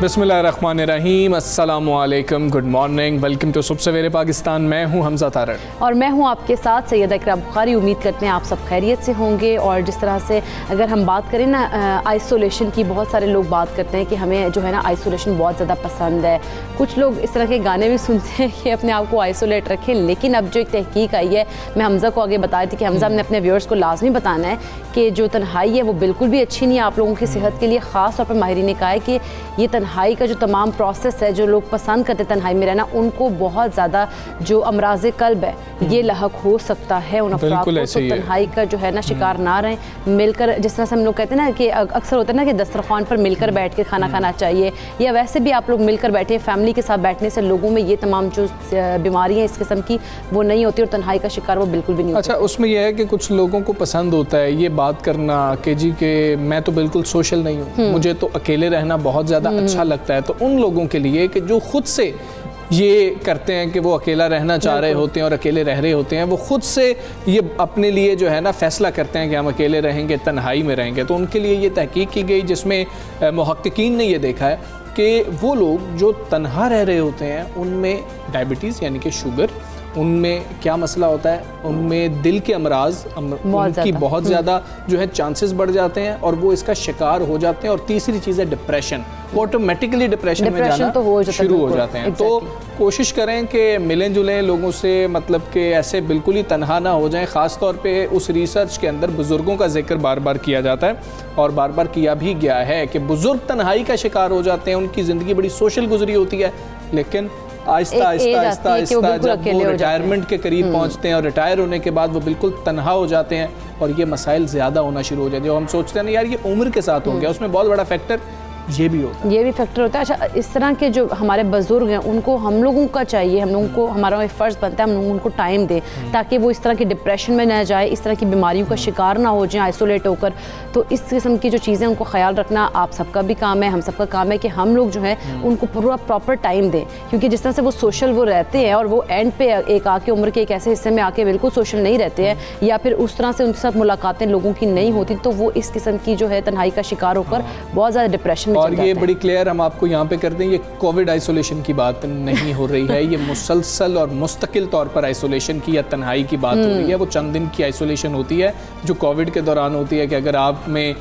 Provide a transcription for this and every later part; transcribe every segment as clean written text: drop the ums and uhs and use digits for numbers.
बिस्मिल्लाहिर्रहमानिर्रहीम, अस्सलामु अलैकुम, गुड मॉर्निंग, वेलकम टू सुबह सवेरे पाकिस्तान। मैं हूं हमजा तारड़ और मैं हूं आपके साथ सैयदा इकरा बुखारी। उम्मीद करते हैं आप सब खैरियत से होंगे। और जिस तरह से अगर हम बात करें ना आइसोलेशन की, बहुत सारे लोग बात करते हैं कि हमें जो है ना आइसोलेशन बहुत ज़्यादा पसंद है। कुछ लोग इस तरह के गाने भी सुनते हैं कि अपने आप को आइसोलेट रखें। लेकिन अब जो एक तहकीक आई है, मैं हमजा को आगे बताई थी कि हमजा ने अपने व्यूअर्स को लाजमी बताना है कि जो तन्हाई है वो बिल्कुल भी अच्छी नहीं है आप लोगों की सेहत के लिए। ख़ास तौर पर माहिरीन ने कहा है कि ये तन्हाई का जो तमाम प्रोसेस है, जो लोग पसंद करते तन्हाई में रहना, उनको बहुत ज़्यादा जो अमराज़ कल्ब है ये लहक हो सकता है उन अफराद को। तो तन्हाई का जो है ना शिकार ना रहें, मिलकर, जिस तरह से हम लोग कहते हैं ना कि अक्सर होता है ना कि दस्तरखान पर मिलकर बैठ के खाना खाना चाहिए, या वैसे भी आप लोग मिलकर बैठे, फैमिली के साथ बैठने से लोगों में ये तमाम जो बीमारियाँ इस किस्म की वो नहीं होती और तन्हाई का शिकार वो बिल्कुल भी नहीं होता। अच्छा, उसमें यह है कि कुछ लोगों को पसंद होता है ये बात करना कि जी के मैं तो बिल्कुल सोशल नहीं हूँ, मुझे तो अकेले रहना बहुत ज़्यादा अच्छा लगता है। तो उन लोगों के लिए कि जो खुद से ये करते हैं कि वो अकेला रहना चाह रहे होते हैं और अकेले रह रहे होते हैं, वो खुद से ये अपने लिए जो है ना फ़ैसला करते हैं कि हम अकेले रहेंगे, तन्हाई में रहेंगे, तो उनके लिए ये तहकीक की गई जिसमें मुहक्किकीन ने ये देखा है कि वो लोग जो तन्हा रह रहे होते हैं उनमें डायबिटीज़ यानी कि शुगर, उनमें क्या मसला होता है, उनमें दिल के अमराज की बहुत ज़्यादा जो है चांसेस बढ़ जाते हैं और वो इसका शिकार हो जाते हैं। और तीसरी चीज़ है डिप्रेशन, वो ऑटोमेटिकली डिप्रेशन में जाना तो शुरू हो जाते हैं। तो कोशिश करें कि मिलें जुलें लोगों से, मतलब कि ऐसे बिल्कुल ही तनहा ना हो जाएं। ख़ास तौर पे उस रिसर्च के अंदर बुज़ुर्गों का जिक्र बार बार किया जाता है और बार बार किया भी गया है कि बुज़ुर्ग तन्हाई का शिकार हो जाते हैं। उनकी ज़िंदगी बड़ी सोशल गुजरी होती है, लेकिन आहिस्ता आहिस्ता जब वो रिटायरमेंट के करीब पहुंचते हैं और रिटायर होने के बाद वो बिल्कुल तन्हा हो जाते हैं और ये मसाइल ज़्यादा होना शुरू हो जाते हैं। और हम सोचते हैं ना यार ये उम्र के साथ हो गया, उसमें बहुत बड़ा फैक्टर ये भी होता है, ये भी फैक्टर होता है। अच्छा, इस तरह के जो हमारे बुजुर्ग हैं उनको हम लोगों का चाहिए, हम लोगों को, हमारा एक फ़र्ज़ बनता है हम लोग उनको टाइम दें ताकि वो इस तरह की डिप्रेशन में ना जाए, इस तरह की बीमारियों का शिकार ना हो जाए आइसोलेट होकर। तो इस किस्म की जो चीज़ें उनको ख्याल रखना आप सबका भी काम है, हम सबका काम है कि हम लोग जो है उनको पूरा प्रॉपर टाइम दें। क्योंकि जिस तरह से वो सोशल वो रहते हैं और वो एंड पे एक आके उम्र के एक ऐसे हिस्से में आके बिल्कुल सोशल नहीं रहते हैं या फिर उस तरह से उनके साथ मुलाकातें लोगों की नहीं होती, तो वो इस किस्म की जो है तन्हाई का शिकार होकर बहुत ज़्यादा डिप्रेशन में चले जाते हैं। बड़ी हम आपको यहाँ पे कर दें, ये कोविड आइसोलेशन की बात नहीं हो रही है, ये मुसलसल और मुस्तकिल तौर पर आइसोलेशन की या तन्हाई की बात हो रही है। वो चंद दिन की आइसोलेशन होती है जो कोविड के दौरान होती है कि अगर आप में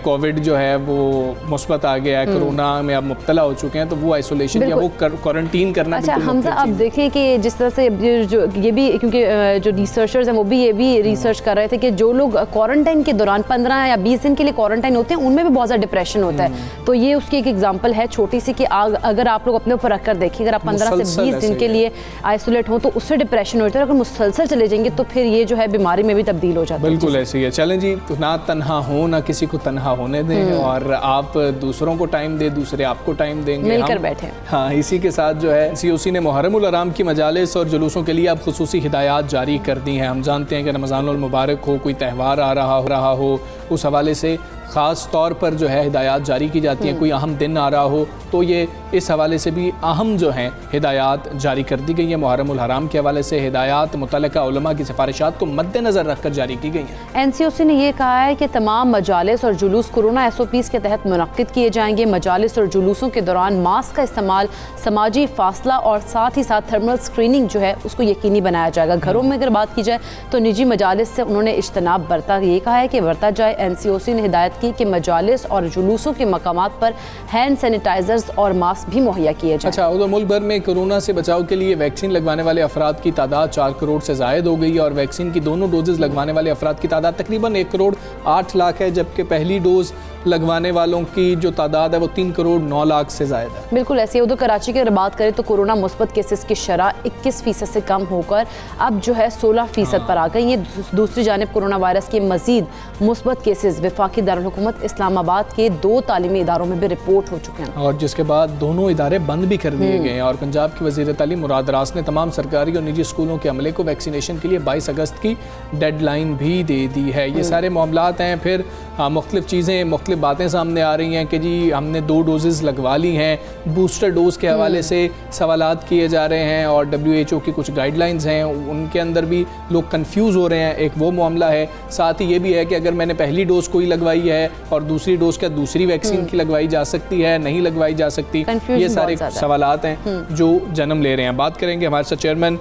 कोविड जो है वो मुस्बत आ गया है, कोरोना में आप मुब्तला हो चुके हैं, तो वो आइसोलेशन या वो क्वारंटीन करना। अच्छा हमजा, आप देखें कि जिस तरह से जो ये भी, क्योंकि जो रिसर्चर्स हैं वो भी ये भी रिसर्च कर रहे थे कि जो लोग क्वारंटाइन के दौरान 15 या 20 दिन के लिए क्वारंटाइन होते हैं उनमें भी बहुत ज़्यादा डिप्रेशन होता है। तो ये उसकी एक एग्जांपल है छोटी सी कि अगर आप लोग अपने ऊपर रख कर देखिए, अगर आप 15 से 20 दिन के लिए आइसोलेट हो तो उससे डिप्रेशन होता है। अगर मुसलसल चले जाएंगे तो फिर ये जो है बीमारी में भी तब्दील हो जाता है। बिल्कुल ऐसे ही है। चलें जी, तो ना तन्हा हो, ना किसी को तन्हा होने दें और आप दूसरों को टाइम दें, दूसरे आपको टाइम देंगे, मिलकर बैठे। हाँ, इसी के साथ जो है COC ने मुहर्रमुल हराम की मजालिस और जुलूसों के लिए अब खुसूसी हिदायत जारी कर दी हैं। हम जानते हैं कि रमज़ानुल मुबारक हो, कोई त्यौहार आ रहा हो, उस हवाले से ख़ास तौर पर जो है हिदायत जारी की जाती हैं। कोई अहम दिन आ रहा हो तो ये इस हवाले से भी अहम जो हैं हिदायत जारी कर दी गई है। मुहर्रमुल हराम के हवाले से हिदायत मुतल्लिका उलमा की सिफारिशात को मद्देनज़र रखकर जारी की गई हैं। NCOC ने यह कहा है कि तमाम मजालिस और जुलूस कोरोना SOPs के तहत मुनक्किद किए जाएंगे। मजालिस और जुलूसों के दौरान मास्क का इस्तेमाल, समाजी फासला और साथ ही साथ थर्मल स्क्रीनिंग जो है उसको यकीनी बनाया जाएगा। घरों में अगर बात की जाए तो निजी मजालिस से उन्होंने इज्तनाब बरता, ये कहा है कि बरता जाए। NCOC ने हिदायत की कि मजालिस और जुलूसों के मकामात पर हैंड सैनिटाइजर्स और मास्क भी मुहैया किए जाएं। अच्छा, उधर मुल्क भर में कोरोना से बचाव के लिए वैक्सीन लगवाने वाले अफराद की तादाद 4 करोड़ से ज़ायद हो गई है और वैक्सीन की दोनों डोजेज़ लगवाने वाले अफराद की तादाद तकरीबन 1 करोड़ 8 लाख है, जबकि पहली डोज लगवाने वालों की जो तादाद है वो 3 करोड़ 9 लाख से ज़ायद है। बिल्कुल ऐसे। उधर कराची की अगर बात करें तो कोरोना मुस्बत केसेस की शरह 21% से कम होकर अब जो है 16% पर आ गई है। दूसरी जानिब कोरोना वायरस के मजीद मुस्बत केसेस वफाकी दारुल-हुकूमत इस्लामाबाद के 2 तालीमी इदारों में भी रिपोर्ट हो चुके हैं और जिसके बाद दोनों इदारे बंद भी कर दिए गए हैं। और पंजाब की वज़ीर तालीम मुराद रास ने तमाम सरकारी और निजी स्कूलों के अमले को वैक्सीनेशन के लिए 22 अगस्त की डेडलाइन भी दे दी है। ये सारे मामलात हैं। फिर मुख्तलिफ चीज़ें, मुख्तलिफ बातें सामने आ रही हैं कि जी हमने 2 डोजेज़ लगवा ली हैं। बूस्टर डोज़ के हवाले से सवालात किए जा रहे हैं और WHO की कुछ गाइडलाइंस हैं, उनके अंदर भी लोग कंफ्यूज हो रहे हैं। एक वो मामला है। साथ ही ये भी है कि अगर मैंने पहली डोज़ कोई लगवाई है और दूसरी डोज़ क्या दूसरी वैक्सीन की लगवाई जा सकती है, नहीं लगवाई जा सकती, ये सारे सवालात हैं जो जन्म ले रहे हैं। बात करेंगे, हमारे साथ chairman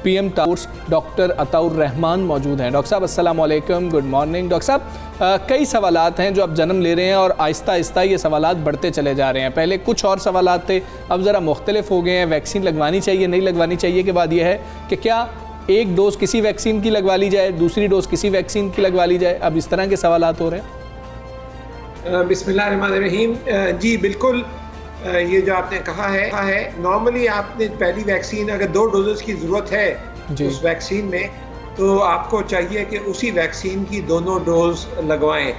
PM towers doctor Ataur Rahman मौजूद हैं। डॉक्टर साहब अस्सलाम वालेकुम, गुड मॉर्निंग। डॉक्टर साहब, कई सवालात हैं जो अब जन्म ले रहे हैं और आहिस्ता आहिस्ता ये सवालात बढ़ते चले जा रहे हैं। पहले कुछ और सवालात थे, अब ज़रा मुख्तलिफ हो गए हैं। वैक्सीन लगवानी चाहिए, नहीं लगवानी चाहिए के बाद ये है कि क्या एक डोज़ किसी वैक्सीन की लगवा ली जाए, दूसरी डोज़ किसी वैक्सीन की लगवा ली जाए। अब इस तरह के सवालात हो रहे हैं। बिस्मिल्लाहिर्रहमानिर्रहीम। जी बिल्कुल, ये जो आपने कहा है नॉर्मली आपने पहली वैक्सीन अगर 2 डोजेस की ज़रूरत है उस वैक्सीन में, तो आपको चाहिए कि उसी वैक्सीन की दोनों डोज लगवाएं।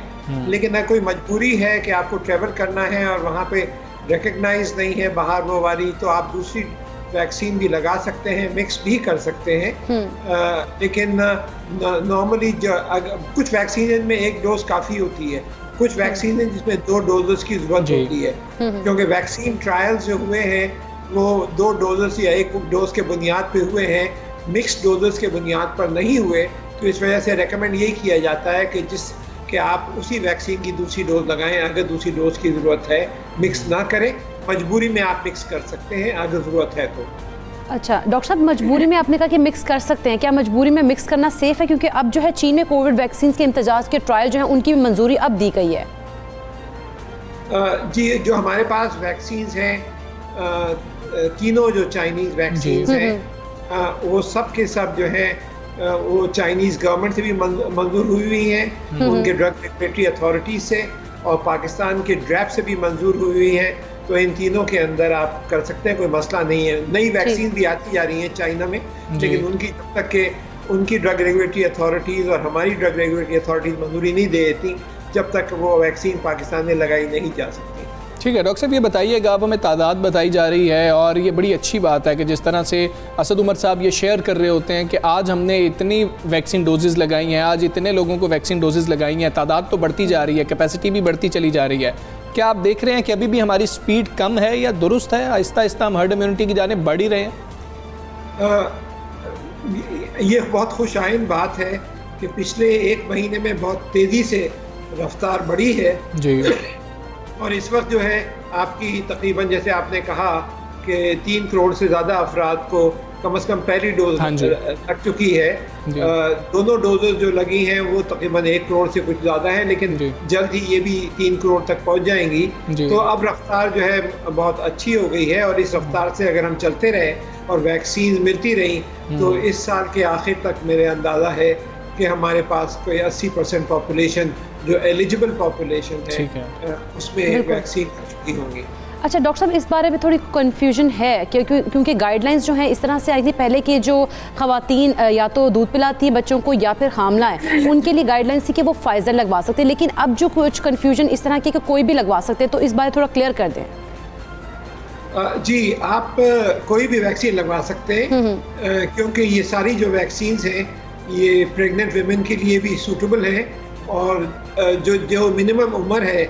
लेकिन अगर कोई मजबूरी है कि आपको ट्रैवल करना है और वहाँ पे रिकग्नाइज नहीं है बाहर वो वाली, तो आप दूसरी वैक्सीन भी लगा सकते हैं, मिक्स भी कर सकते हैं। लेकिन नॉर्मली कुछ वैक्सीन में 1 डोज काफ़ी होती है, कुछ वैक्सीन है जिसमें 2 डोजेस की जरूरत होती है, क्योंकि वैक्सीन ट्रायल्स जो हुए हैं वो 2 डोजेस या 1 डोज के बुनियाद पे हुए हैं, मिक्स डोजेस के बुनियाद पर नहीं हुए। तो इस वजह से रेकमेंड यही किया जाता है कि आप उसी वैक्सीन की दूसरी डोज लगाएं। अगर दूसरी डोज की ज़रूरत है मिक्स ना करें, मजबूरी में आप मिक्स कर सकते हैं अगर ज़रूरत है तो। अच्छा डॉक्टर साहब, मजबूरी में आपने कहा कि मिक्स कर सकते हैं, क्या मजबूरी में मिक्स करना सेफ है? क्योंकि अब जो है चीन में कोविड वैक्सीन के इम्तिजाज के ट्रायल जो है उनकी भी मंजूरी अब दी गई है। जी, जो हमारे पास वैक्सीन हैं, तीनों जो चाइनीज़ वैक्सीन हैं, वो सब के सब जो है वो चाइनीज़ गवर्नमेंट से भी मंजूर हुई हैं, उनके ड्रग रेगुलेटरी अथॉरिटी से, और पाकिस्तान के ड्रैप से भी मंजूर हुई हैं। तो इन तीनों के अंदर आप कर सकते हैं, कोई मसला नहीं है। नई वैक्सीन भी आती जा रही हैं चाइना में, लेकिन उनकी जब तक के उनकी ड्रग रेगुलेटरी अथॉरिटीज़ और हमारी ड्रग रेगुलेटरी अथॉरिटीज़ मंजूरी नहीं दे देती, जब तक वो वैक्सीन पाकिस्तान में लगाई नहीं जा सकती। ठीक है डॉक्टर साहब, ये बताइएगा, आप हमें तादाद बताई जा रही है और ये बड़ी अच्छी बात है कि जिस तरह से असद उमर साहब ये शेयर कर रहे होते हैं कि आज हमने इतनी वैक्सीन डोजेज़ लगाई हैं, आज इतने लोगों को वैक्सीन डोजेज़ लगाई हैं, तादाद तो बढ़ती जा रही है, कैपेसिटी भी बढ़ती चली जा रही है। क्या आप देख रहे हैं कि अभी भी हमारी स्पीड कम है या दुरुस्त है, आहिस्ता आहिस्ता हम हर्ड इम्यूनिटी की जानिब बढ़ ही रहे हैं? ये बहुत खुशाइन बात है कि पिछले 1 महीने में बहुत तेज़ी से रफ्तार बढ़ी है जी। और इस वक्त जो है आपकी तकरीबन, जैसे आपने कहा कि 3 करोड़ से ज़्यादा अफराद को कम से कम पहली डोज लग चुकी है। दोनों डोजेज जो लगी हैं वो तकरीबन 1 करोड़ से कुछ ज़्यादा है, लेकिन जल्द ही ये भी 3 करोड़ तक पहुंच जाएंगी। तो अब रफ्तार जो है बहुत अच्छी हो गई है और इस रफ्तार से अगर हम चलते रहे और वैक्सीन मिलती रही तो इस साल के आखिर तक मेरे अंदाज़ा है कि हमारे पास कोई 80% पॉपुलेशन जो एलिजिबल पॉपुलेशन है उसमें वैक्सीन कर चुकी होंगी। अच्छा डॉक्टर साहब, इस बारे में थोड़ी कन्फ्यूजन है क्योंकि गाइडलाइंस जो हैं इस तरह से आई थी पहले कि जो ख़वातीन या तो दूध पिलाती हैं बच्चों को या फिर हामला है उनके लिए गाइडलाइंस थी कि वो फाइज़र लगवा सकते हैं, लेकिन अब जो कुछ कन्फ्यूजन इस तरह की कि कोई भी लगवा सकते हैं, तो इस बारे थोड़ा क्लियर कर दें। जी, आप कोई भी वैक्सीन लगवा सकते हैं क्योंकि ये सारी जो वैक्सीन हैं ये प्रेग्नेंट वीमेन के लिए भी सूटेबल हैं और जो मिनिमम उम्र है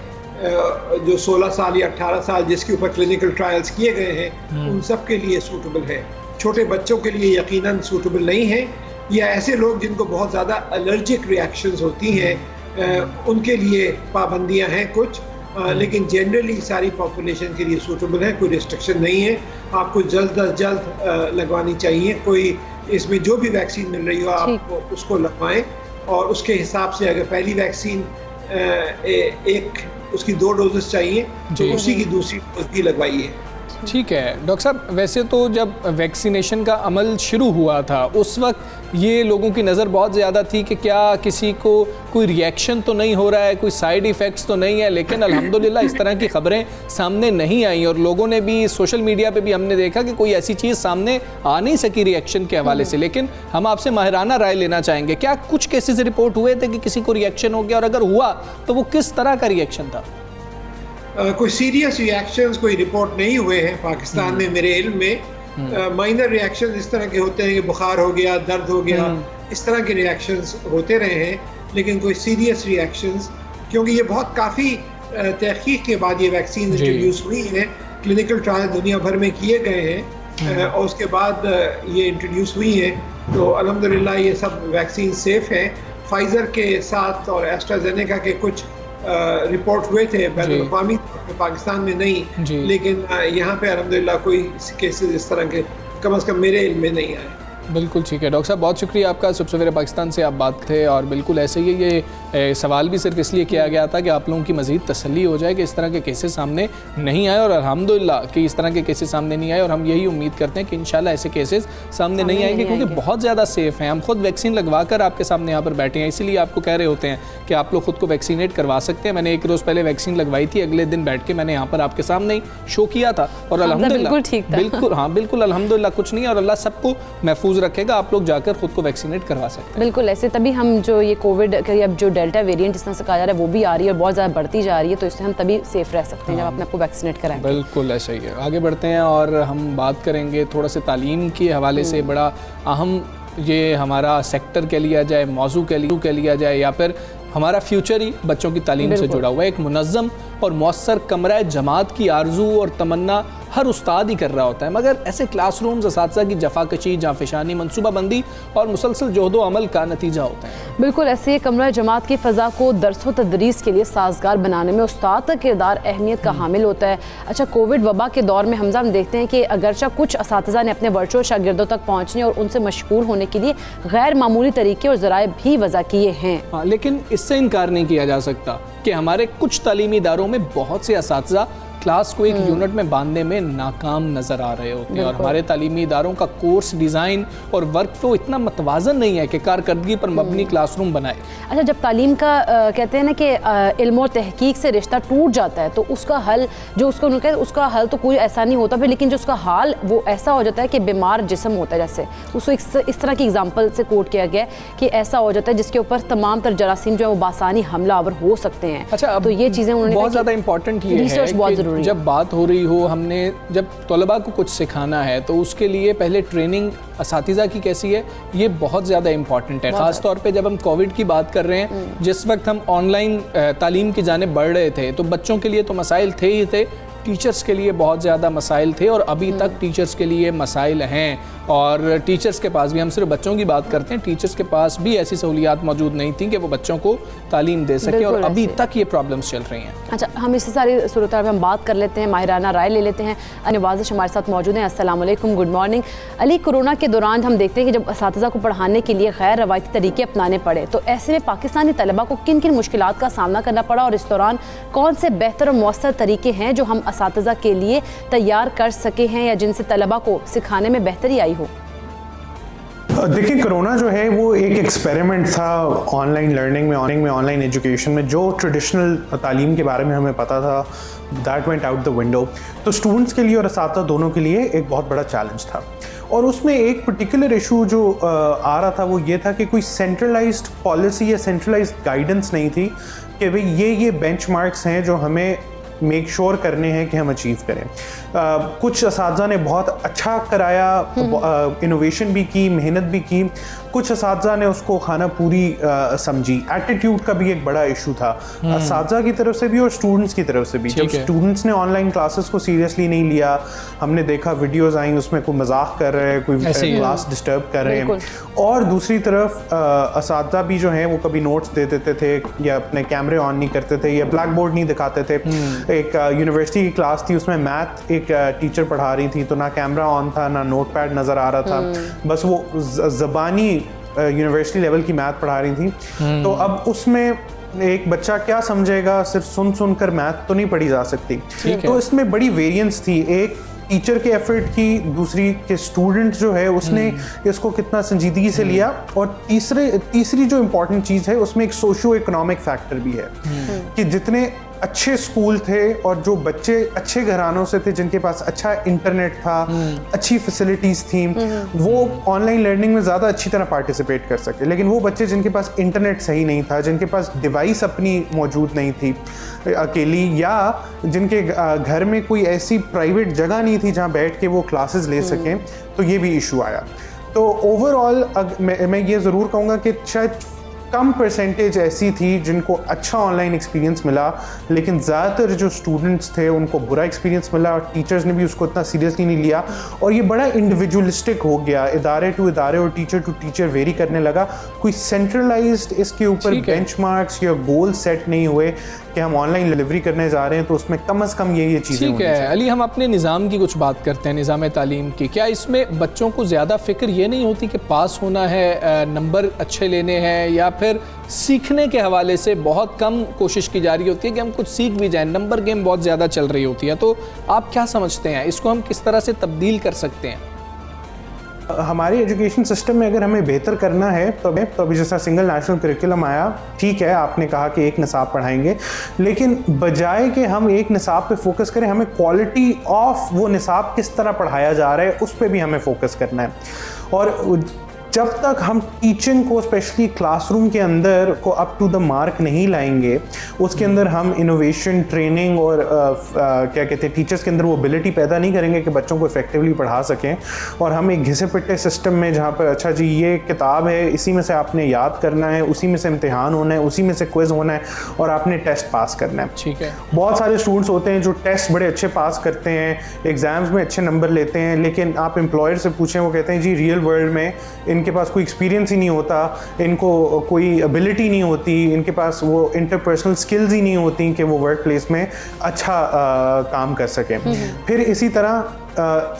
जो 16 साल या 18 साल जिसके ऊपर क्लिनिकल ट्रायल्स किए गए हैं उन सब के लिए सूटेबल है। छोटे बच्चों के लिए यकीनन सूटेबल नहीं है, या ऐसे लोग जिनको बहुत ज़्यादा एलर्जिक रिएक्शंस होती हैं उनके लिए पाबंदियां हैं कुछ, लेकिन जनरली सारी पॉपुलेशन के लिए सूटेबल है, कोई रिस्ट्रिक्शन नहीं है। आपको जल्द अज जल्द लगवानी चाहिए, कोई इसमें जो भी वैक्सीन मिल रही हो आप उसको लगवाएं और उसके हिसाब से अगर पहली वैक्सीन उसकी 2 डोजेस चाहिए तो उसी की दूसरी डोज भी लगवाइए। ठीक है डॉक्टर साहब, वैसे तो जब वैक्सीनेशन का अमल शुरू हुआ था उस वक्त ये लोगों की नज़र बहुत ज़्यादा थी कि क्या किसी को कोई रिएक्शन तो नहीं हो रहा है, कोई साइड इफ़ेक्ट्स तो नहीं है, लेकिन अल्हम्दुलिल्लाह इस तरह की खबरें सामने नहीं आई और लोगों ने भी सोशल मीडिया पे भी हमने देखा कि कोई ऐसी चीज़ सामने आ नहीं सकी रिएक्शन के हवाले से। लेकिन हम आपसे माहिराना राय लेना चाहेंगे, क्या कुछ केसेस रिपोर्ट हुए थे कि किसी को रिएक्शन हो गया, और अगर हुआ तो वो किस तरह का रिएक्शन था? कोई सीरियस रिएक्शंस कोई रिपोर्ट नहीं हुए हैं पाकिस्तान में मेरे इल्म में। माइनर रिएक्शन इस तरह के होते हैं कि बुखार हो गया, दर्द हो गया, इस तरह के रिएक्शंस होते रहे हैं, लेकिन कोई सीरियस रिएक्शंस, क्योंकि ये बहुत काफ़ी तहकीक के बाद ये वैक्सीन इंट्रोड्यूस हुई है, क्लिनिकल ट्रायल दुनिया भर में किए गए हैं और उसके बाद ये इंट्रोड्यूस हुई है। तो अल्हम्दुलिल्लाह ये सब वैक्सीन सेफ हैं। फाइज़र के साथ और एस्ट्राजेनेका के कुछ रिपोर्ट हुए थे बैनुल-अक़वामी पाकिस्तान में नहीं, लेकिन यहाँ पे अल्हम्दुलिल्लाह कोई केसेस इस तरह के कम से कम मेरे इल्म में नहीं आए। बिल्कुल ठीक है डॉक्टर साहब, बहुत शुक्रिया आपका। सुबह सवेरे पाकिस्तान से आप बात थे और बिल्कुल ऐसे ही ये सवाल भी सिर्फ इसलिए किया गया था कि आप लोगों की मज़ीद तसल्ली हो जाए कि इस तरह के केसेस सामने नहीं आए, और अल्हम्दुलिल्लाह कि इस तरह के केसेस सामने नहीं आए, और हम यही उम्मीद करते हैं कि इंशाल्लाह ऐसे केसेस सामने नहीं आएंगे, क्योंकि बहुत ज़्यादा सेफ़ हैं। हम खुद वैक्सीन लगवा कर आपके सामने यहाँ पर बैठे हैं, इसीलिए आपको कह रहे होते हैं कि आप लोग खुद को वैक्सीनेट करवा सकते हैं। मैंने एक रोज़ पहले वैक्सीन लगवाई थी, अगले दिन बैठ के मैंने यहाँ पर आपके सामने ही शो किया था, और अल्हम्दुलिल्लाह बिल्कुल हाँ बिल्कुल अल्हम्दुलिल्लाह कुछ नहीं, और अल्लाह सबको महफूज रखेगा। आप लोग जाकर खुद को वैक्सीनेट करवा सकते हैं। बिल्कुल ऐसे तभी हम जो ये कोविड अब जो डेल्टा वेरिएंट जिस तरह से कहा जा रहा है वो भी आ रही है और बहुत ज़्यादा बढ़ती जा रही है, तो इससे हम तभी सेफ रह सकते हैं जब अपने आपको वैक्सीनेट कराएंगे। बिल्कुल ऐसा ही है। आगे बढ़ते हैं और हम बात करेंगे थोड़ा सा तालीम के हवाले से। बड़ा अहम ये हमारा सेक्टर कह लिया जाए, मौजू कह लिया जाए, या फिर हमारा फ्यूचर ही बच्चों की तालीम से जुड़ा हुआ है। एक मुनज़्ज़म और मौसर कमरा जमात की आरजू और तमन्ना हर उस्ताद ही कर रहा होता है, मगर ऐसे क्लासरूम्स असातिज़ा की जफाकशी, जाफिशानी, मनसूबाबंदी और मुसलसल जोहदो अमल का नतीजा होता है। बिल्कुल ऐसे कमरा जमात की फ़ज़ा को दरस व तदरीस के लिए साजगार बनाने में उस्ताद का किरदार अहमियत का हामिल होता है। अच्छा, कोविड वबा के दौर में हम देखते हैं कि अगरचा कुछ असातिज़ा ने अपने वर्चुअल शागिर्दों तक पहुँचने और उनसे मशगूल होने के लिए गैर मामूली तरीके और ज़राए भी वज़ा किए हैं। हाँ, लेकिन इससे इनकार नहीं किया जा सकता कि हमारे कुछ तालीमी इदारों में बहुत से असातिज़ा क्लास को एक यूनिट में बांधने में नाकाम नज़र आ रहे होते हैं, और हमारे तालीमी इदारों का कोर्स डिज़ाइन और वर्क फ्लो इतना मतवाज़न नहीं है कि कारकर्दगी पर मबनी क्लासरूम बनाए। अच्छा, जब तालीम का कहते हैं ना कि इल्म और तहकीक से रिश्ता टूट जाता है तो उसका हल जो उसको उन्होंने कहा उसका हल तो कोई ऐसा नहीं होता फिर, लेकिन जो उसका हाल वो ऐसा हो जाता है कि बीमार जिस्म होता है, जैसे उसको इस तरह की एग्जाम्पल से कोट किया गया कि ऐसा हो जाता है जिसके ऊपर तमाम तर जरासीम जो है वो बासानी हमलावर हो सकते हैं। अच्छा, तो ये चीज़ें उन्होंने बहुत ज़्यादा इंपॉर्टेंट ये है कि जब बात हो रही हो, हमने जब तलबा को कुछ सिखाना है तो उसके लिए पहले ट्रेनिंग असातिज़ा की कैसी है ये बहुत ज़्यादा इंपॉर्टेंट है। ख़ास तौर पे जब हम कोविड की बात कर रहे हैं, जिस वक्त हम ऑनलाइन तालीम की जानिब बढ़ रहे थे, तो बच्चों के लिए तो मसाइल थे ही थे, टीचर्स के लिए बहुत ज़्यादा मसाइल थे, और अभी तक टीचर्स के लिए मसाइल हैं। और टीचर्स के पास भी, हम सिर्फ बच्चों की बात करते हैं, टीचर्स के पास भी ऐसी सहूलियात मौजूद नहीं थी कि वो बच्चों को तालीम दे सके, और अभी तक ये प्रॉब्लम्स चल रही हैं। अच्छा, हम इसी सारी सूरत में हम बात कर लेते हैं, माहिराना राय ले लेते हैं। अनिवाज़िश हमारे साथ मौजूद हैं। अस्सलाम वालेकुम, गुड मॉर्निंग। अली, कोरोना के दौरान हम देखते हैं कि जब असातिज़ा को पढ़ाने के लिए गैर रवायती तरीके अपनाने पड़े, तो ऐसे में पाकिस्तानी तलबा को किन किन मुश्किलात का सामना करना पड़ा, और इस दौरान कौन से बेहतर और मौसर तरीके हैं जो हम असातिज़ा के लिए तैयार कर सके हैं या जिनसे तलबा को सिखाने में बेहतरी आई हो? देखिए, कोरोना जो है वो एक एक्सपेरिमेंट था ऑनलाइन लर्निंग में, ऑनलाइन एजुकेशन में। जो ट्रेडिशनल तालीम के बारे में हमें पता था, that went out the window. तो स्टूडेंट्स के लिए और असातिज़ा दोनों के लिए एक बहुत बड़ा चैलेंज था, और उसमें एक पर्टिकुलर इशू जो आ रहा था वो ये था कि कोई सेंट्रलाइज्ड पॉलिसी या सेंट्रलाइज्ड गाइडेंस नहीं थी कि भाई ये बेंचमार्क्स हैं जो हमें मेक श्योर करने हैं कि हम अचीव करें। कुछ असातिज़ा ने बहुत अच्छा कराया, इनोवेशन भी की, मेहनत भी की। कुछ असातिज़ा ने उसको खाना पूरी समझी। एटीट्यूड का भी एक बड़ा इशू था असातिज़ा की तरफ से भी और स्टूडेंट्स की तरफ से भी। जब स्टूडेंट्स ने ऑनलाइन क्लासेस को सीरियसली नहीं लिया, हमने देखा वीडियोज़ आई उसमें कोई मजाक कर रहे हैं, कोई क्लास डिस्टर्ब कर रहे हैं, और दूसरी तरफ असातिज़ा भी जो हैं वो कभी नोट्स दे देते थे या अपने कैमरे ऑन नहीं करते थे या ब्लैक बोर्ड नहीं दिखाते थे। एक यूनिवर्सिटी की क्लास थी, उसमें मैथ एक टीचर पढ़ा रही थी, तो ना कैमरा ऑन था ना नोट पैड नज़र आ रहा था, बस वो ज़बानी यूनिवर्सिटी लेवल की मैथ पढ़ा रही थी। तो अब उसमें एक बच्चा क्या समझेगा, सिर्फ सुन कर मैथ तो नहीं पढ़ी जा सकती। तो इसमें बड़ी वेरिएंस थी। एक टीचर के एफर्ट की, दूसरी के स्टूडेंट जो है उसने इसको कितना संजीदगी से लिया, और तीसरी जो इम्पोर्टेंट चीज़ है उसमें एक सोशियो इकोनॉमिक फैक्टर भी है कि जितने अच्छे स्कूल थे और जो बच्चे अच्छे घरानों से थे, जिनके पास अच्छा इंटरनेट था, अच्छी फैसिलिटीज़ थी, वो ऑनलाइन लर्निंग में ज़्यादा अच्छी तरह पार्टिसिपेट कर सके। लेकिन वो बच्चे जिनके पास इंटरनेट सही नहीं था, जिनके पास डिवाइस अपनी मौजूद नहीं थी अकेली, या जिनके घर में कोई ऐसी प्राइवेट जगह नहीं थी जहाँ बैठ के वो क्लासेस ले सकें, तो ये भी इशू आया। तो ओवरऑल मैं ये ज़रूर कहूँगा कि शायद कम परसेंटेज ऐसी थी जिनको अच्छा ऑनलाइन एक्सपीरियंस मिला, लेकिन ज़्यादातर जो स्टूडेंट्स थे उनको बुरा एक्सपीरियंस मिला, और टीचर्स ने भी उसको इतना सीरियसली नहीं लिया, और ये बड़ा इंडिविजुअलिस्टिक हो गया, इदारे टू इदारे और टीचर टू टीचर वेरी करने लगा। कोई सेंट्रलाइज्ड इसके ऊपर बेंचमार्क्स या गोल सेट नहीं हुए कि हम ऑनलाइन डिलीवरी करने जा रहे हैं तो उसमें कम से कम ये चीज़ें। ठीक है अली, हम अपने निज़ाम की कुछ बात करते हैं, निज़ाम तालीम की। क्या इसमें बच्चों को ज़्यादा फ़िक्र ये नहीं होती कि पास होना है, नंबर अच्छे लेने हैं, या फिर सीखने के हवाले से बहुत कम कोशिश की जा रही होती है कि हम कुछ सीख भी जाएं? नंबर गेम बहुत ज़्यादा चल रही होती है, तो आप क्या समझते हैं इसको हम किस तरह से तब्दील कर सकते हैं? हमारी एजुकेशन सिस्टम में अगर हमें बेहतर करना है तो अभी जैसा सिंगल नेशनल करिकुलम आया, ठीक है आपने कहा कि एक निसाब पढ़ाएंगे, लेकिन बजाय कि हम एक निसाब पे फोकस करें, हमें क्वालिटी ऑफ वो निसाब किस तरह पढ़ाया जा रहा है उस पे भी हमें फोकस करना है। और जब तक हम टीचिंग को स्पेशली क्लासरूम के अंदर को अप टू द मार्क नहीं लाएंगे, उसके अंदर हम इनोवेशन, ट्रेनिंग और क्या कहते हैं टीचर्स के अंदर वो एबिलिटी पैदा नहीं करेंगे कि बच्चों को इफेक्टिवली पढ़ा सकें, और हम एक घिसे पिटे सिस्टम में जहाँ पर अच्छा जी ये किताब है, इसी में से आपने याद करना है, उसी में से इम्तिहान होना है, उसी में से क्विज होना है, और आपने टेस्ट पास करना है। ठीक है। बहुत सारे स्टूडेंट्स होते हैं जो टेस्ट बड़े अच्छे पास करते हैं, एग्जाम्स में अच्छे नंबर लेते हैं, लेकिन आप एम्प्लॉयर से पूछें वो कहते हैं जी रियल वर्ल्ड में इनके पास कोई एक्सपीरियंस ही नहीं होता, इनको कोई एबिलिटी नहीं होती, इनके पास वो इंटरपर्सनल स्किल्स ही नहीं होती कि वो वर्क प्लेस में अच्छा काम कर सकें। फिर इसी तरह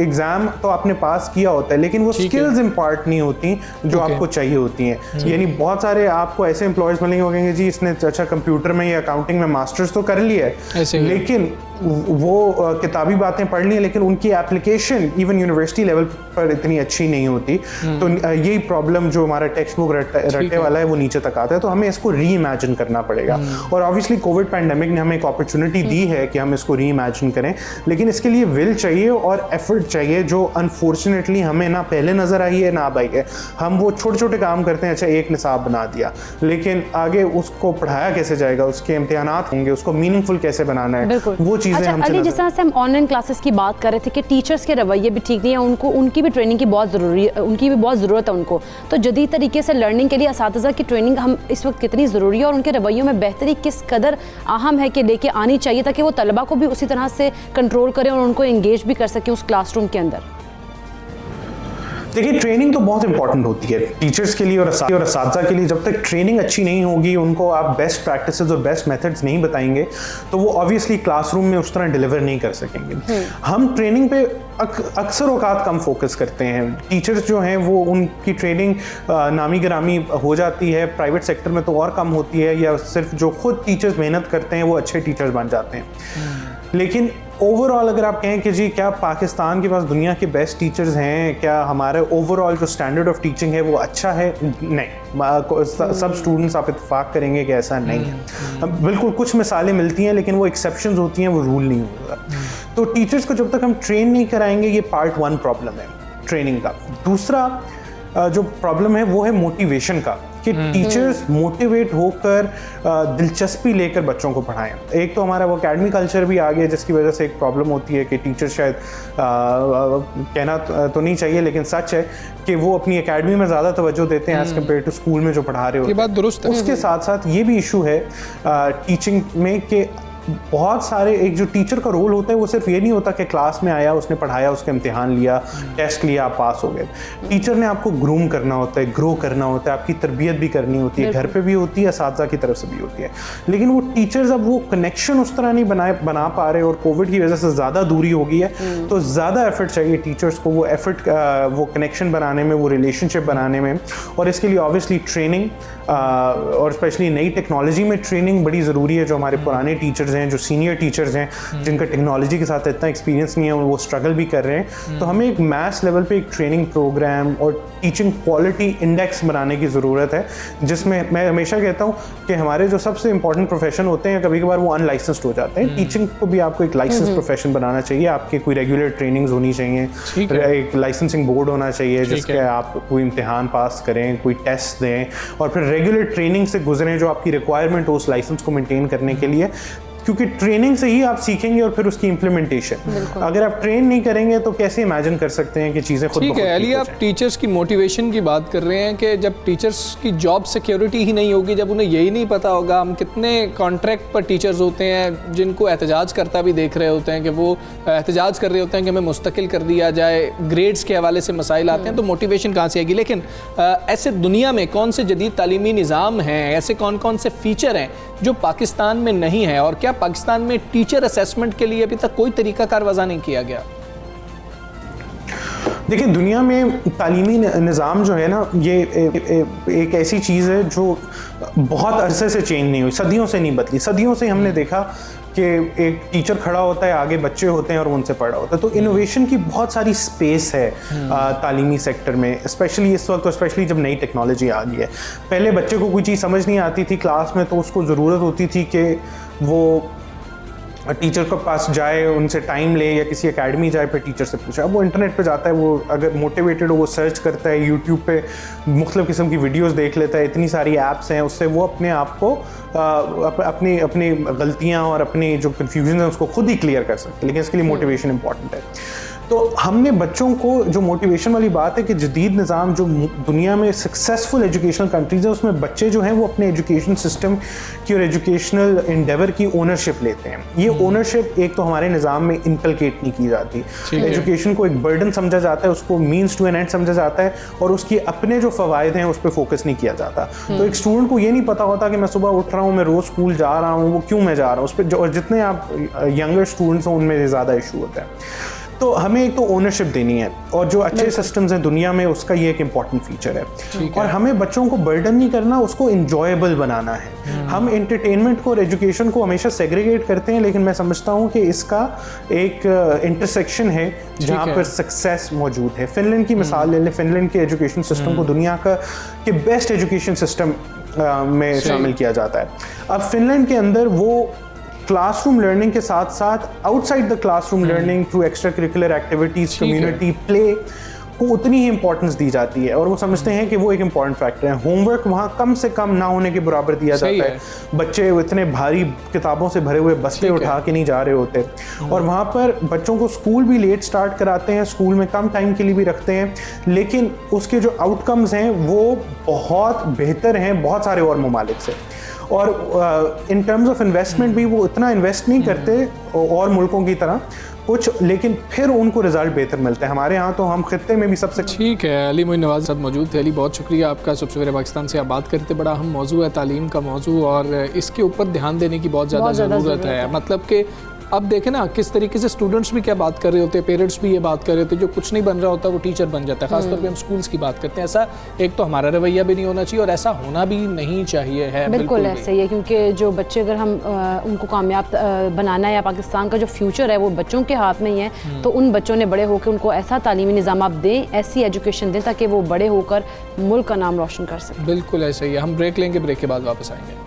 एग्ज़ाम तो आपने पास किया होता है, लेकिन वो स्किल्स इम्पार्ट नहीं होती जो आपको चाहिए होती हैं। यानी बहुत सारे आपको ऐसे एम्प्लॉयज़ मिलेंगे, वो कहेंगे जी इसने अच्छा कंप्यूटर में या अकाउंटिंग में मास्टर्स तो कर लिया है, लेकिन वो किताबी बातें पढ़ ली, लेकिन उनकी एप्लीकेशन इवन यूनिवर्सिटी लेवल पर इतनी अच्छी नहीं होती। तो यही प्रॉब्लम जो हमारा टेक्स्ट बुक रटे वाला है वो नीचे तक आता है। तो हमें इसको री इमेजिन करना पड़ेगा, और ऑब्वियसली कोविड पैंडेमिक ने हमें एक अपॉर्चुनिटी दी है कि हम इसको री इमेजिन करें, लेकिन इसके लिए विल चाहिए और एफर्ट चाहिए, जो अनफॉर्चुनेटली हमें ना पहले नज़र आई है ना अब आई है। हम वो छोटे छोटे काम करते हैं, अच्छा एक निसाब बना दिया, लेकिन आगे उसको पढ़ाया कैसे जाएगा, उसके इम्तिहानात होंगे, उसको मीनिंगफुल कैसे बनाना है, वो चीज़ें हमसे अली, जिस तरह से हम ऑनलाइन क्लासेस की बात कर रहे थे कि टीचर्स के रवैये भी ठीक नहीं है, उनकी भी ट्रेनिंग की बहुत ज़रूरी है, उनकी भी बहुत ज़रूरत है उनको। तो जदीद तरीके से लर्निंग के लिए असातिज़ा की ट्रेनिंग हम इस वक्त कितनी ज़रूरी है, और उनके रवैयों में बेहतरी किस कदर अहम है कि लेके आनी चाहिए, ताकि वो तलबा को भी उसी तरह से कंट्रोल करें और उनको एंगेज भी कर सकें उस क्लासरूम के अंदर। देखिए ट्रेनिंग तो बहुत इंपॉर्टेंट होती है टीचर्स के लिए और असातिज़ा के लिए। जब तक ट्रेनिंग अच्छी नहीं होगी, उनको आप बेस्ट प्रैक्टिसेस और बेस्ट मेथड्स नहीं बताएंगे, तो वो ऑब्वियसली क्लासरूम में उस तरह डिलीवर नहीं कर सकेंगे। हम ट्रेनिंग पे अक्सर औकात कम फोकस करते हैं। टीचर्स जो हैं वो उनकी ट्रेनिंग नामी गिरामी हो जाती है, प्राइवेट सेक्टर में तो और कम होती है, या सिर्फ जो खुद टीचर्स मेहनत करते हैं वो अच्छे टीचर्स बन जाते हैं। लेकिन ओवरऑल अगर आप कहें कि जी क्या पाकिस्तान के पास दुनिया के बेस्ट टीचर्स हैं, क्या हमारे ओवरऑल जो स्टैंडर्ड ऑफ टीचिंग है वो अच्छा है, नहीं, सब स्टूडेंट्स आप इत्तेफाक करेंगे कि ऐसा नहीं है। बिल्कुल कुछ मिसालें मिलती हैं, लेकिन वो एक्सेप्शंस होती हैं, वो रूल नहीं होता। तो टीचर्स को जब तक हम ट्रेन नहीं कराएंगे, ये पार्ट 1 प्रॉब्लम है ट्रेनिंग का। दूसरा जो प्रॉब्लम है वो है मोटिवेशन का, कि टीचर्स मोटिवेट होकर दिलचस्पी लेकर बच्चों को पढ़ाएं। एक तो हमारा वो एकेडमी कल्चर भी आ गया, जिसकी वजह से एक प्रॉब्लम होती है कि टीचर शायद कहना तो नहीं चाहिए, लेकिन सच है कि वो अपनी एकेडमी में ज़्यादा तवज्जो देते हैं एज कम्पेयर टू स्कूल में जो पढ़ा रहे होते हैं। ये बात दुरुस्त है। उसके साथ साथ ये भी इशू है टीचिंग में कि बहुत सारे एक जो टीचर का रोल होता है वो सिर्फ ये नहीं होता कि क्लास में आया, उसने पढ़ाया, उसका इम्तिहान लिया, टेस्ट लिया, आप पास हो गए। टीचर ने आपको ग्रूम करना होता है, ग्रो करना होता है, आपकी तरबियत भी करनी होती है, घर पे भी होती है, असातिज़ा की तरफ से भी होती है। लेकिन वो टीचर्स अब वो कनेक्शन उस तरह नहीं बना पा रहे, और कोविड की वजह से ज़्यादा दूरी हो गई है, तो ज़्यादा एफर्ट चाहिए टीचर्स को, वो एफर्ट वो कनेक्शन बनाने में, वो रिलेशनशिप बनाने में। और इसके लिए ऑब्वियसली ट्रेनिंग और स्पेशली नई टेक्नोलॉजी में ट्रेनिंग बड़ी ज़रूरी है। जो हमारे पुराने टीचर्स हैं, जो सीनियर टीचर्स हैं, जिनका टेक्नोलॉजी के साथ इतना एक्सपीरियंस नहीं है, वो स्ट्रगल भी कर रहे हैं। तो हमें एक मैस लेवल पे एक ट्रेनिंग प्रोग्राम और टीचिंग क्वालिटी इंडेक्स बनाने की ज़रूरत है, जिसमें मैं हमेशा कहता हूँ कि हमारे जो सबसे इंपॉर्टेंट प्रोफेशन होते हैं कभी कभार वो अनलाइसेंस्ड हो जाते हैं। टीचिंग को भी आपको एक लाइसेंस प्रोफेशन बनाना चाहिए, आपके कोई रेगुलर ट्रेनिंग्स होनी चाहिए, एक लाइसेंसिंग बोर्ड होना चाहिए जिसके आप कोई इम्तिहान पास करें, कोई टेस्ट दें और फिर रेगुलर ट्रेनिंग से गुजरें जो आपकी रिक्वायरमेंट हो उस लाइसेंस को मेंटेन करने के लिए, क्योंकि ट्रेनिंग से ही आप सीखेंगे और फिर उसकी इम्प्लीमेंटेशन। अगर आप ट्रेन नहीं करेंगे तो कैसे इमेजिन कर सकते हैं कि चीज़ें खुद ठीक है। अली, आप टीचर्स की मोटिवेशन की बात कर रहे हैं कि जब टीचर्स की जॉब सिक्योरिटी ही नहीं होगी, जब उन्हें यही नहीं पता होगा, हम कितने कॉन्ट्रैक्ट पर टीचर्स होते हैं जिनको एहतजाज करता भी देख रहे होते हैं कि वो एहतजाज कर रहे होते हैं कि हमें मुस्तकिल कर दिया जाए, ग्रेड्स के हवाले से मसाइल आते हैं, तो मोटिवेशन कहाँ से आएगी? लेकिन ऐसे दुनिया में कौन से जदीद तालीमी निज़ाम हैं, ऐसे कौन कौन से फ़ीचर हैं जो पाकिस्तान में नहीं है, और क्या पाकिस्तान में टीचर असेसमेंट के लिए अभी तक कोई तरीकाकार वज़ा नहीं किया गया? देखिए, दुनिया में तालीमी निज़ाम जो है ना, ये एक ऐसी चीज़ है जो बहुत अरसे से चेंज नहीं हुई, सदियों से नहीं बदली। सदियों से हमने देखा कि एक टीचर खड़ा होता है, आगे बच्चे होते हैं और उनसे पढ़ा होता है। तो इनोवेशन की बहुत सारी स्पेस है तालीमी सेक्टर में, स्पेशली इस वक्त, स्पेशली जब नई टेक्नोलॉजी आ गई है। पहले बच्चे को कोई चीज़ समझ नहीं आती थी क्लास में, तो उसको ज़रूरत होती थी कि वो टीचर के पास जाए, उनसे टाइम ले, या किसी एकेडमी जाए, फिर टीचर से पूछे। अब वो इंटरनेट पे जाता है, वो अगर मोटिवेटेड हो वो सर्च करता है, यूट्यूब पे मुख्तलिफ़ किस्म की वीडियोस देख लेता है, इतनी सारी ऐप्स हैं, उससे वो अपने आप को अपनी अपनी गलतियाँ और अपनी जो कन्फ्यूजन है उसको खुद ही क्लियर कर सकते हैं। लेकिन इसके लिए मोटिवेशन इंपॉर्टेंट है। तो हमने बच्चों को, जो मोटिवेशन वाली बात है कि जदीद निज़ाम जो दुनिया में सक्सेसफुल एजुकेशनल कंट्रीज़ हैं उसमें बच्चे जो हैं वो अपने एजुकेशन सिस्टम की और एजुकेशनल एंडेवर की ओनरशिप लेते हैं। ये ओनरशिप एक तो हमारे निज़ाम में इनकलकेट नहीं की जाती। एजुकेशन को एक बर्डन समझा जाता है, उसको मीन्स टू एन एंड समझा जाता है, और उसकी अपने जो फ़वाइद हैं उस पर फोकस नहीं किया जाता। तो एक स्टूडेंट को ये नहीं पता होता कि मैं सुबह उठ रहा हूँ, मैं रोज़ स्कूल जा रहा हूँ, वो क्यों मैं जा रहा हूँ, उस पर। और जितने आप यंगर स्टूडेंट्स हैं उनमें ज़्यादा इशू होता है। तो हमें एक तो ओनरशिप देनी है, और जो अच्छे सिस्टम्स हैं दुनिया में उसका ये एक इम्पॉर्टेंट फीचर है। और हमें बच्चों को बर्डन नहीं करना, उसको इंजॉयबल बनाना है। हम एंटरटेनमेंट को और एजुकेशन को हमेशा सेग्रीगेट करते हैं, लेकिन मैं समझता हूँ कि इसका एक इंटरसेक्शन है जहाँ पर सक्सेस मौजूद है। फिनलैंड की मिसाल ले लें, फिनलैंड के एजुकेशन सिस्टम को दुनिया के बेस्ट एजुकेशन सिस्टम में शामिल किया जाता है। अब फिनलैंड के अंदर वो क्लासरूम लर्निंग के साथ साथ outside the classroom learning through extra curricular activities, community play को उतनी ही इंपॉर्टेंस दी जाती है, और वो समझते हैं कि वो एक इंपॉर्टेंट फैक्टर है। होमवर्क वहाँ कम से कम ना होने के बराबर दिया जाता है। बच्चे इतने भारी किताबों से भरे हुए बस्ते उठा के नहीं जा रहे होते, और वहाँ पर बच्चों को स्कूल भी लेट स्टार्ट कराते हैं, स्कूल में कम टाइम के लिए भी रखते हैं, लेकिन उसके जो आउटकम्स हैं वो बहुत बेहतर हैं बहुत सारे और ममालिक से। और इन टर्म्स ऑफ इन्वेस्टमेंट भी वो इतना इन्वेस्ट नहीं करते और मुल्कों की तरह कुछ, लेकिन फिर उनको रिजल्ट बेहतर मिलते हैं। हमारे यहाँ तो हम खित्ते में भी सबसे ठीक है। अली मोइन नवाज़ साथ मौजूद थे। अली, बहुत शुक्रिया आपका। सुबह सवेरे पाकिस्तान से आप बात करते, बड़ा अहम मौजू है तालीम का मौजू, और इसके ऊपर ध्यान देने की बहुत ज़्यादा ज़रूरत है। मतलब कि अब देखें ना किस तरीके से स्टूडेंट्स भी क्या बात कर रहे होते हैं, पेरेंट्स भी ये बात कर रहे होते हैं, जो कुछ नहीं बन रहा होता वो टीचर बन जाता है। खासतौर पे हम स्कूल्स की बात करते हैं। ऐसा एक तो हमारा रवैया भी नहीं होना चाहिए, और ऐसा होना भी नहीं चाहिए है। बिल्कुल ऐसा ही है, क्योंकि जो बच्चे, अगर हम उनको कामयाब बनाना है, या पाकिस्तान का जो फ्यूचर है वो बच्चों के हाथ में ही है, तो उन बच्चों ने बड़े होकर उनको ऐसा तालीमी निज़ाम आप दें, ऐसी एजुकेशन दें ताकि वो बड़े होकर मुल्क का नाम रोशन कर सकें। बिल्कुल ऐसा ही है। हम ब्रेक लेंगे, ब्रेक के बाद वापस आएंगे।